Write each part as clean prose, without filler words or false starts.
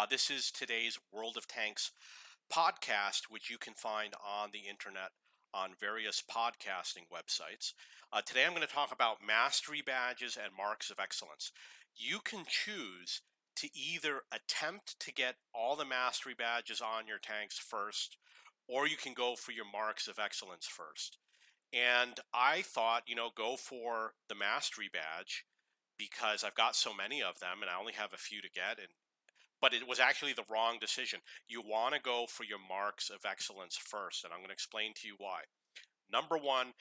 This is today's World of Tanks podcast, which you can find on the internet on various podcasting websites. Today I'm going to talk about mastery badges and marks of excellence. You can choose to either attempt to get all the mastery badges on your tanks first, or you can go for your marks of excellence first. And I thought, go for the mastery badge because I've got so many of them and I only have a few to get. But it was actually the wrong decision. You want to go for your marks of excellence first, and I'm going to explain to you why. Number one,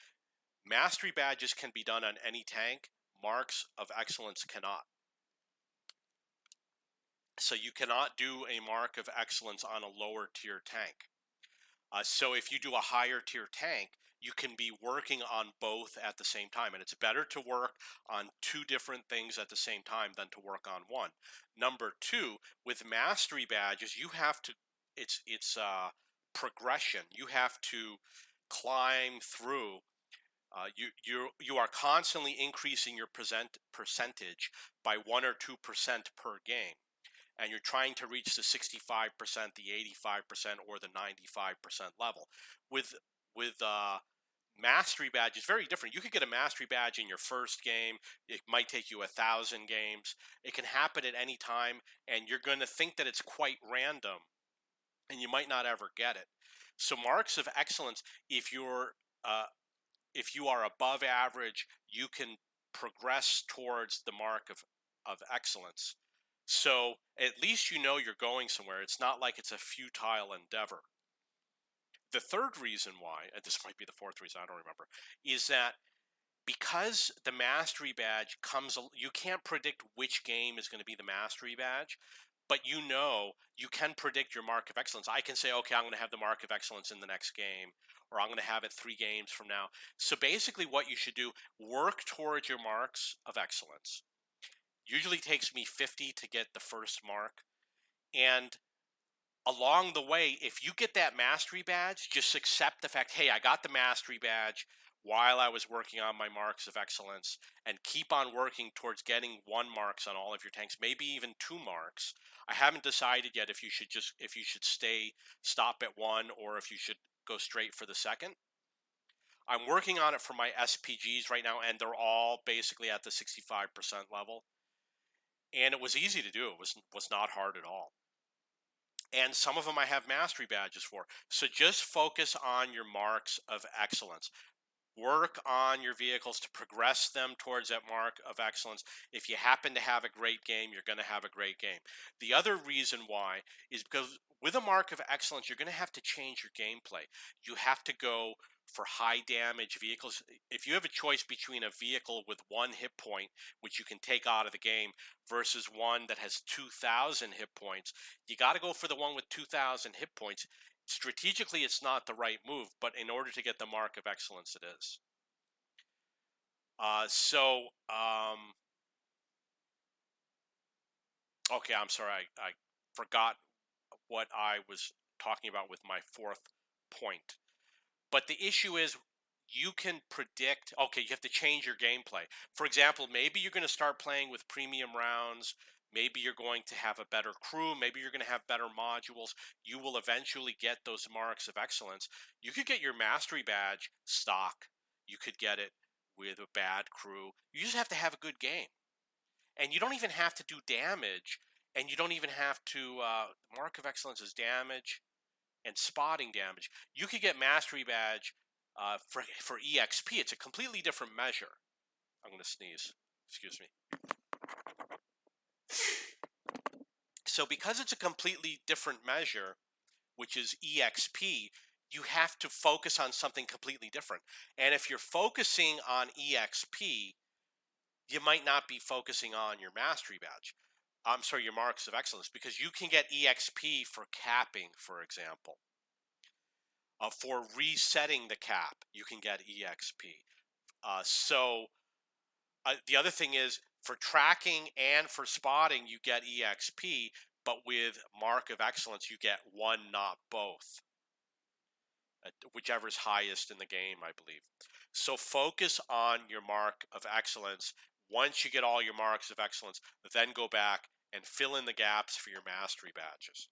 mastery badges can be done on any tank. Marks of excellence cannot. So you cannot do a mark of excellence on a lower tier tank. So if you do a higher tier tank, you can be working on both at the same time. And it's better to work on two different things at the same time than to work on one. Number two, with mastery badges, you have to, it's progression. You have to climb through. You are constantly increasing your percentage by 1 or 2% per game, and you're trying to reach the 65%, the 85%, or the 95% level. With mastery badge, it's very different. You could get a mastery badge in your first game. It might take you 1,000 games. It can happen at any time, and you're going to think that it's quite random, and you might not ever get it. So marks of excellence, if you are above average, you can progress towards the mark of excellence. So at least you know you're going somewhere. It's not like it's a futile endeavor. The third reason why, and this might be the fourth reason, I don't remember, is that because the mastery badge you can't predict which game is going to be the mastery badge, but you can predict your mark of excellence. I can say, okay, I'm going to have the mark of excellence in the next game, or I'm going to have it 3 games from now. So basically what you should do, work towards your marks of excellence. Usually takes me 50 to get the first mark. And along the way, if you get that mastery badge, just accept the fact, hey, I got the mastery badge while I was working on my marks of excellence, and keep on working towards getting 1 marks on all of your tanks, maybe even 2 marks. I haven't decided yet if you should stop at 1 or if you should go straight for the second. I'm working on it for my SPGs right now, and they're all basically at the 65% level. And it was easy to do. It was not hard at all. And some of them I have mastery badges for. So just focus on your marks of excellence. Work on your vehicles to progress them towards that mark of excellence. If you happen to have a great game, you're going to have a great game. The other reason why is because with a mark of excellence, you're going to have to change your gameplay. You have to go for high damage vehicles. If you have a choice between a vehicle with 1 hit point, which you can take out of the game, versus one that has 2,000 hit points, you got to go for the one with 2,000 hit points. Strategically, it's not the right move, but in order to get the mark of excellence, it is. Okay, I'm sorry, I forgot what I was talking about with my fourth point. But the issue is, you can predict, okay, you have to change your gameplay. For example, maybe you're going to start playing with premium rounds. Maybe you're going to have a better crew. Maybe you're going to have better modules. You will eventually get those marks of excellence. You could get your mastery badge stock. You could get it with a bad crew. You just have to have a good game. And you don't even have to do damage. And you don't even have to, mark of excellence is damage and spotting damage. You could get mastery badge for EXP. It's a completely different measure. I'm going to sneeze. Excuse me. So because it's a completely different measure, which is EXP, you have to focus on something completely different. And if you're focusing on EXP, you might not be focusing on your mastery badge. I'm sorry, your marks of excellence, because you can get EXP for capping, for example. For resetting the cap, you can get EXP. The other thing is, for tracking and for spotting, you get EXP, but with mark of excellence, you get 1, not both. Whichever's highest in the game, I believe. So focus on your mark of excellence. Once you get all your marks of excellence, then go back and fill in the gaps for your mastery badges.